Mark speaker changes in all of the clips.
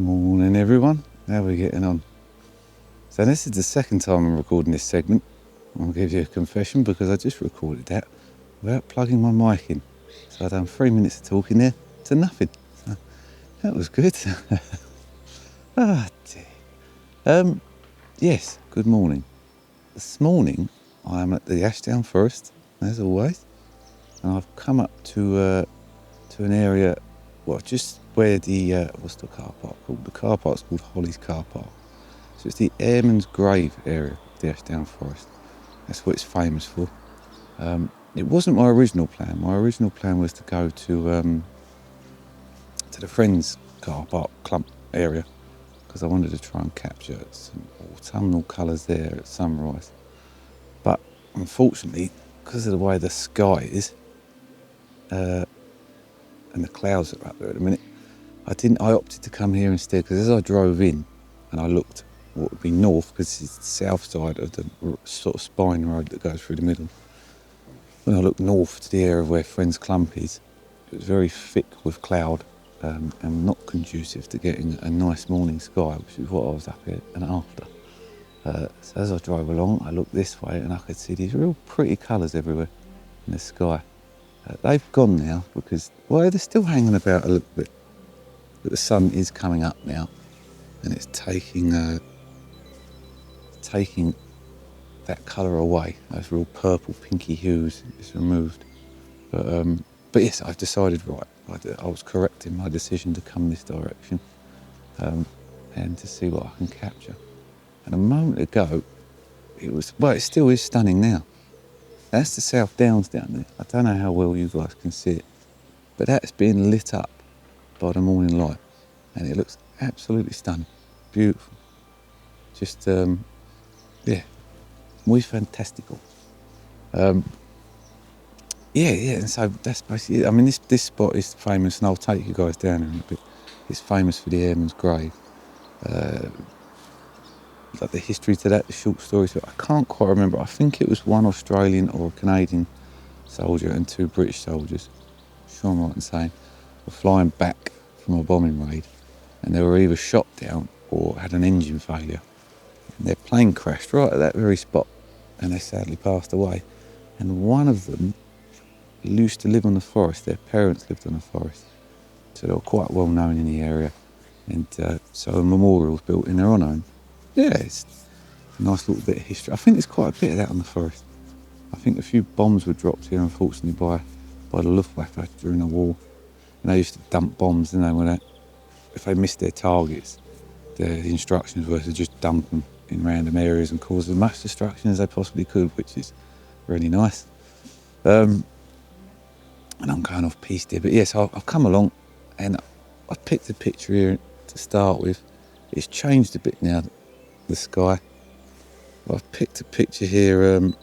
Speaker 1: Morning everyone, how are we getting on? So this is the second time I'm recording this segment. I'll give you a confession because I just recorded that without plugging my mic in. So I've done 3 minutes of talking there to nothing. So that was good. Dear. Yes, good morning. This morning I am at the Ashdown Forest, as always, and I've come up to an area, well, just where the, what's the car park called? The car park's called Holly's Car Park. So it's the Airman's grave area of the Ashdown Forest. That's what it's famous for. It wasn't my original plan. My original plan was to go to the Friends car park clump area because I wanted to try and capture some autumnal colours there at sunrise. But unfortunately, because of the way the sky is and the clouds that are up there at the minute, I opted to come here instead, because as I drove in and I looked what would be north, because it's the south side of the sort of spine road that goes through the middle. When I looked north to the area where Friends Clump is, it was very thick with cloud and not conducive to getting a nice morning sky, which is what I was up here and after. So as I drove along, I looked this way and I could see these real pretty colours everywhere in the sky. They've gone now because, well, they're still hanging about a little bit, but the sun is coming up now and it's taking that colour away. Those real purple pinky hues is removed. But yes, I've decided, right, I was correct in my decision to come this direction and to see what I can capture. And a moment ago, it still is stunning now. That's the South Downs down there. I don't know how well you guys can see it, but that's being lit up by the morning light and it looks absolutely stunning, beautiful. Just, yeah, muy fantastical. And so that's basically it. I mean, this spot is famous, and I'll take you guys down in a bit. It's famous for the Airman's grave. Like the history to that, the short stories, but I can't quite remember. I think it was one Australian or a Canadian soldier and 2 British soldiers, sure I'm right in saying, were flying back from a bombing raid, and they were either shot down or had an engine failure. And their plane crashed right at that very spot, and they sadly passed away. And one of them used to live on the forest. Their parents lived on the forest, so they were quite well known in the area. And so a memorial was built in their honour. And yeah, it's a nice little bit of history. I think there's quite a bit of that on the forest. I think a few bombs were dropped here, unfortunately, by the Luftwaffe during the war. And they used to dump bombs, didn't they? If they missed their targets, the instructions were to just dump them in random areas and cause as much destruction as they possibly could, which is really nice. And I'm going off piece here, but yes, I've come along and I've picked a picture here to start with. It's changed a bit now, the sky. I've picked a picture here, I'm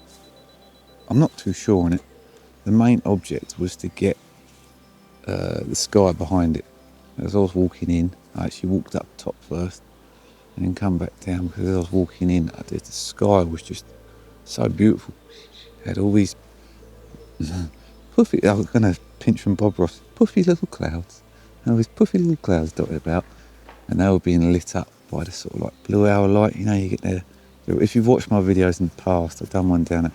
Speaker 1: not too sure on it. The main object was to get the sky behind it. As I was walking in, I actually walked up top first and then come back down, because as I was walking in, the sky was just so beautiful. It had all these puffy, I was going to pinch from Bob Ross, puffy little clouds. And all these puffy little clouds dotted about, and they were being lit up by the sort of like blue hour light. You know, you get there. If you've watched my videos in the past, I've done one down at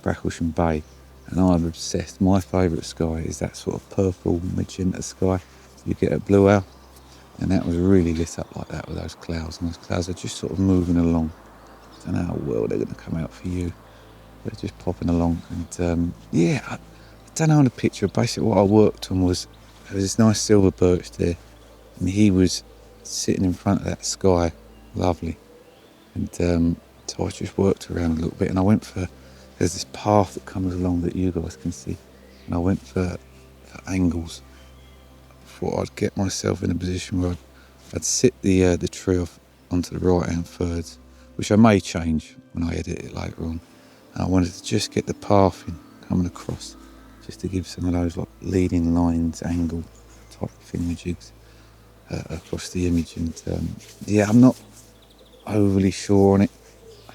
Speaker 1: Bracklesham Bay, and I'm obsessed. My favourite sky is that sort of purple magenta sky you get at blue hour, and that was really lit up like that with those clouds, and those clouds are just sort of moving along. I don't know how well they're going to come out for you. They're just popping along, and I don't know on the picture. Basically, what I worked on was there was this nice silver birch there, and he was sitting in front of that sky, lovely. And so I just worked around a little bit, and I went for, there's this path that comes along that you guys can see, and I went for angles. I thought I'd get myself in a position where I'd sit the tree off onto the right hand thirds, which I may change when I edit it later on. And I wanted to just get the path in coming across, just to give some of those like leading lines, angle type thingamajigs across the image. And I'm not overly sure on it.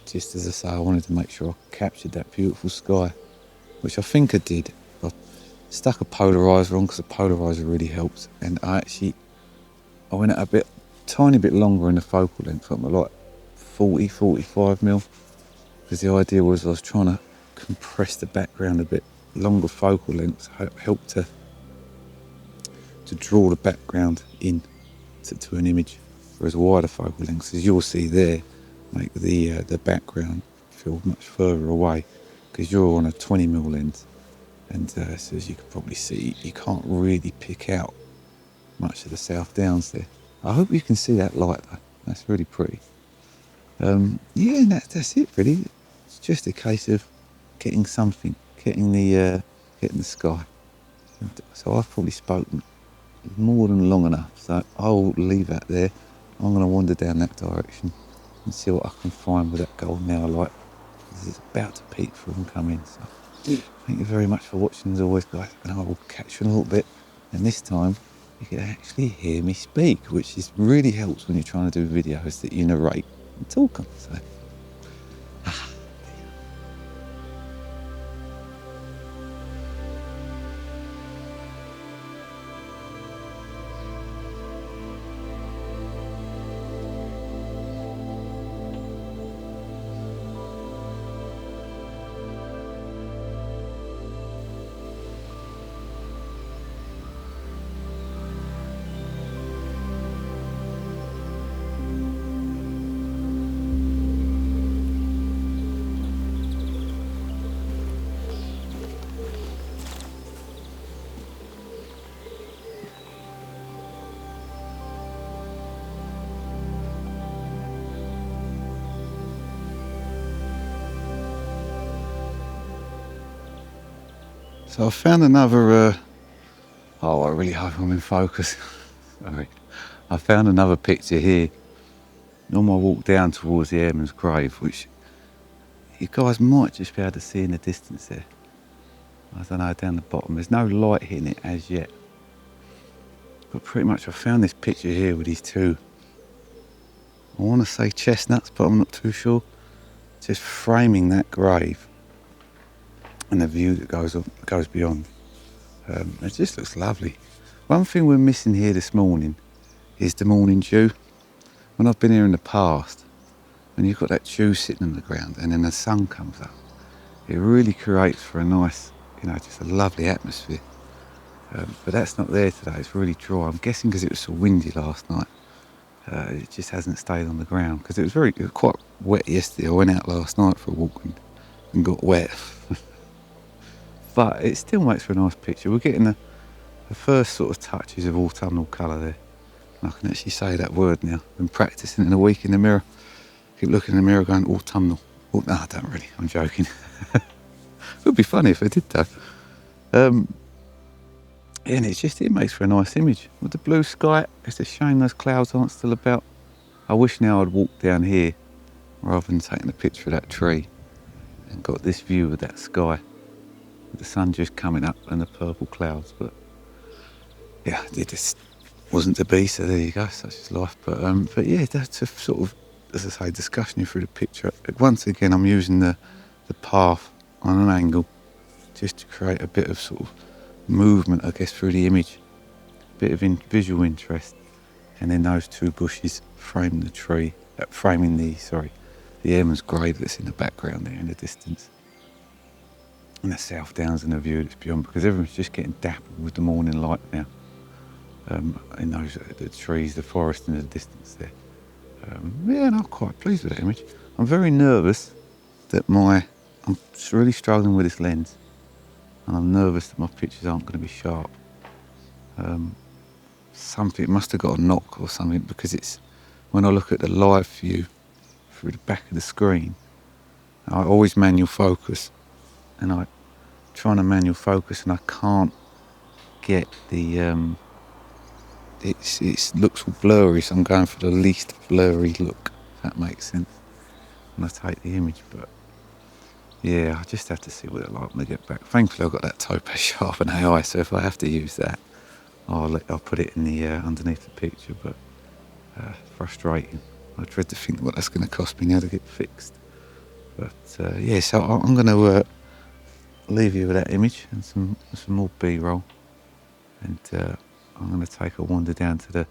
Speaker 1: Just as I say, I wanted to make sure I captured that beautiful sky, which I think I did. I stuck a polarizer on because the polarizer really helps, and I went at a bit tiny bit longer in the focal length, something like 40, 45mm, because the idea was I was trying to compress the background a bit. Longer focal lengths help to draw the background in to an image, whereas wider focal lengths, as you'll see there, make the background feel much further away, because you're on a 20mm lens, and so as you can probably see, you can't really pick out much of the South Downs there. I hope you can see that light though, that's really pretty. Yeah, and that's it really. It's just a case of getting something, getting the sky. And so I've probably spoken more than long enough, so I'll leave that there. I'm going to wander down that direction and see what I can find with that golden hour light, because it's about to peek through and come in. So thank you very much for watching as always, guys, and I will catch you in a little bit. And this time you can actually hear me speak, which really helps when you're trying to do videos that you narrate and talk on. So I found another, I really hope I'm in focus. Sorry. I found another picture here on my walk down towards the Airman's grave, which you guys might just be able to see in the distance there. I don't know, down the bottom. There's no light hitting it as yet. But pretty much I found this picture here with these two, I want to say chestnuts, but I'm not too sure. Just framing that grave and the view that goes beyond. It just looks lovely. One thing we're missing here this morning is the morning dew. When I've been here in the past, when you've got that dew sitting on the ground and then the sun comes up, it really creates for a nice, just a lovely atmosphere. But that's not there today, it's really dry. I'm guessing because it was so windy last night, it just hasn't stayed on the ground, because it was quite wet yesterday. I went out last night for a walk and got wet. But it still makes for a nice picture. We're getting the first sort of touches of autumnal colour there. And I can actually say that word now. I've been practising it in a week in the mirror. Keep looking in the mirror going, autumnal. Oh, no, I don't really, I'm joking. It would be funny if I did though. And it makes for a nice image. With the blue sky, it's a shame those clouds aren't still about. I wish now I'd walked down here rather than taking a picture of that tree and got this view of that sky, with the sun just coming up and the purple clouds. But yeah, it just wasn't to be, so there you go, such is life. But yeah, that's a sort of, as I say, discussion you through the picture. Once again, I'm using the path on an angle just to create a bit of sort of movement, I guess, through the image, a bit of visual interest. And then those two bushes frame the tree, framing the Airman's grave that's in the background there in the distance. And the South Downs and the view that's beyond, because everyone's just getting dappled with the morning light now. In the trees, the forest in the distance there. Yeah, and I'm quite pleased with that image. I'm very nervous that I'm really struggling with this lens, and I'm nervous that my pictures aren't going to be sharp. Something must have got a knock or something, because it's, when I look at the live view through the back of the screen, I always manual focus, and I'm trying to manual focus and I can't get the it looks all blurry, so I'm going for the least blurry look, if that makes sense, when I take the image. But yeah, I just have to see what they're like when I get back. Thankfully I've got that Topaz Sharpen AI, so if I have to use that, I'll put it in the underneath the picture. But frustrating. I dread to think what that's going to cost me now to get fixed. But yeah, so I'm going to leave you with that image and some more B-roll, and I'm going to take a wander down to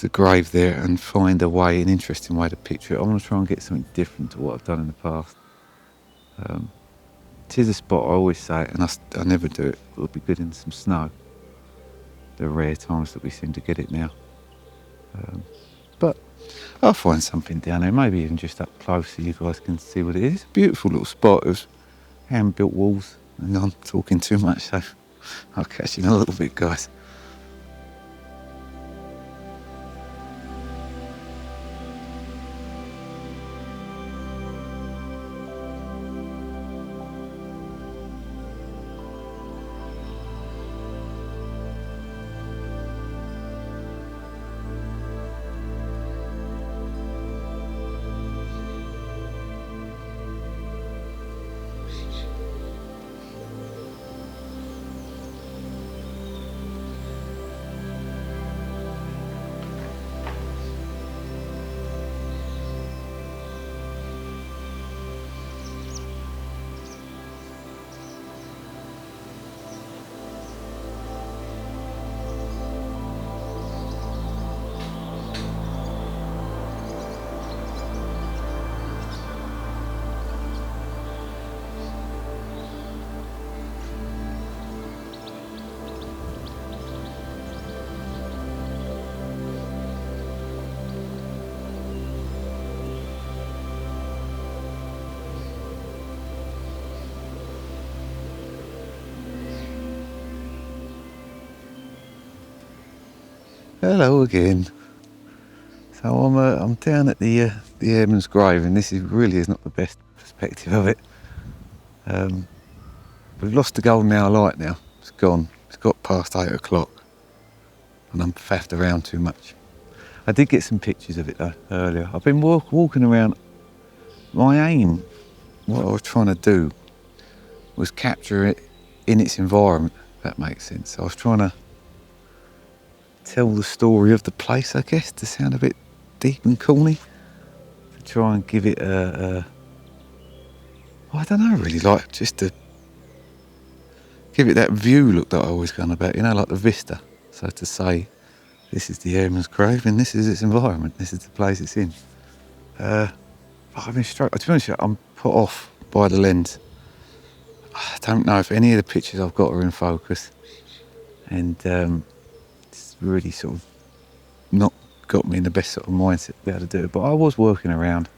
Speaker 1: the grave there and find a way, an interesting way to picture it. I want to try and get something different to what I've done in the past. It is a spot, I always say it, and I never do it. It would be good in some snow. The rare times that we seem to get it now. But I'll find something down there, maybe even just up close so you guys can see what it is. It's a beautiful little spot. It was hand-built walls, and I'm talking too much, so I'll catch you in a little bit, guys. Hello again. So I'm down at the Airman's grave, and this really is not the best perspective of it. We've lost the golden hour light now. It's gone. It's got past 8 o'clock, and I'm faffed around too much. I did get some pictures of it though earlier. I've been walking around. My aim, what I was trying to do, was capture it in its environment. If that makes sense. I was trying to tell the story of the place, I guess, to sound a bit deep and corny, to try and give it I don't know, really, like just to give it that view look that I always go on about, you know, like the vista. So to say, this is the Airman's grave and this is its environment, this is the place it's in. I've been struck, to be honest with you, I'm put off by the lens. I don't know if any of the pictures I've got are in focus, and it's really sort of not got me in the best sort of mindset to be able to do it. But I was working around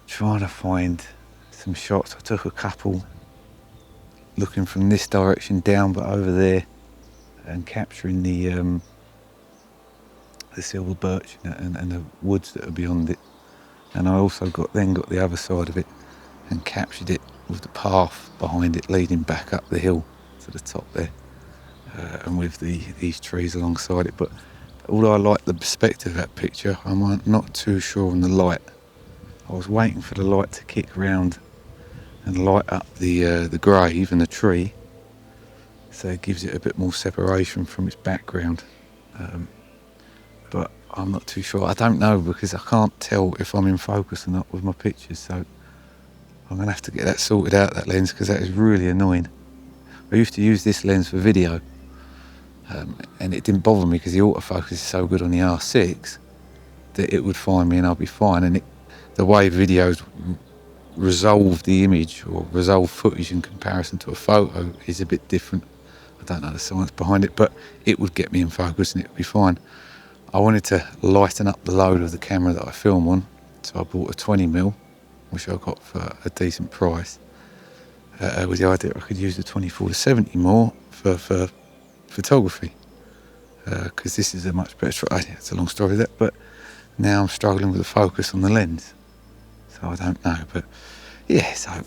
Speaker 1: trying to find some shots. I took a couple looking from this direction down but over there and capturing the silver birch and the woods that are beyond it. And I also got the other side of it and captured it with the path behind it leading back up the hill to the top there, and with these trees alongside it. But although I like the perspective of that picture, I'm not too sure on the light. I was waiting for the light to kick round and light up the grave and the tree, so it gives it a bit more separation from its background. But I'm not too sure. I don't know, because I can't tell if I'm in focus or not with my pictures, so I'm going to have to get that sorted out, that lens, because that is really annoying. I used to use this lens for video, and it didn't bother me because the autofocus is so good on the R6 that it would find me and I'll be fine. And the way videos resolve the image or resolve footage in comparison to a photo is a bit different. I don't know the science behind it, but it would get me in focus and it would be fine. I wanted to lighten up the load of the camera that I film on, so I bought a 20mm, which I got for a decent price, with the idea I could use the 24-70 more for photography, because this is a much better, it's a long story that, but now I'm struggling with the focus on the lens, so I don't know. But yeah, so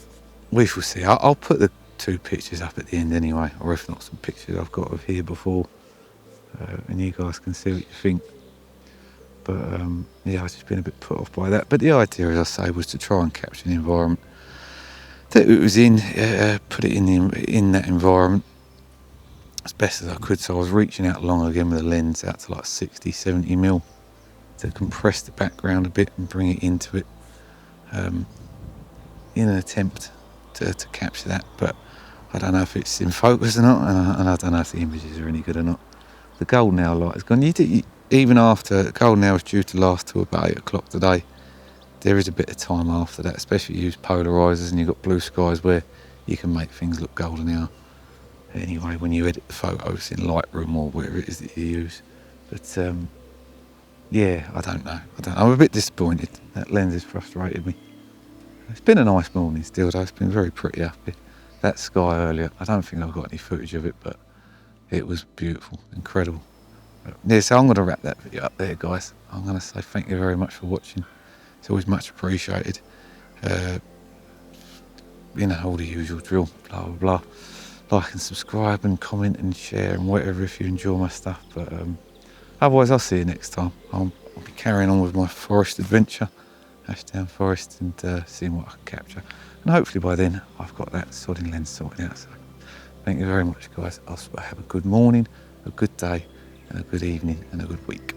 Speaker 1: we shall see. I'll put the 2 pictures up at the end anyway, or if not, some pictures I've got of here before, and you guys can see what you think. But yeah, I've just been a bit put off by that. But the idea, as I say, was to try and capture the environment that it was in, put it in that environment as best as I could. So I was reaching out long again with the lens out to like 60-70mm to compress the background a bit and bring it into it, in an attempt to capture that. But I don't know if it's in focus or not, and I don't know if the images are any good or not. The golden hour light is gone. even after, the golden hour is due to last till about 8 o'clock today. There is a bit of time after that, especially if you use polarizers and you've got blue skies where you can make things look golden hour. Anyway, when you edit the photos in Lightroom or whatever it is that you use. But yeah, I don't know. I'm a bit disappointed. That lens has frustrated me. It's been a nice morning still though. It's been very pretty up here. That sky earlier, I don't think I've got any footage of it, but it was beautiful, incredible. Yeah, so I'm going to wrap that video up there, guys. I'm going to say thank you very much for watching. It's always much appreciated. All the usual drill, blah, blah, blah. Like and subscribe and comment and share and whatever if you enjoy my stuff. But otherwise, I'll see you next time. I'll be carrying on with my forest adventure, Ashdown Forest, and seeing what I can capture. And hopefully by then, I've got that sodding lens sorted out. So thank you very much, guys. I'll have a good morning, a good day, and a good evening, and a good week.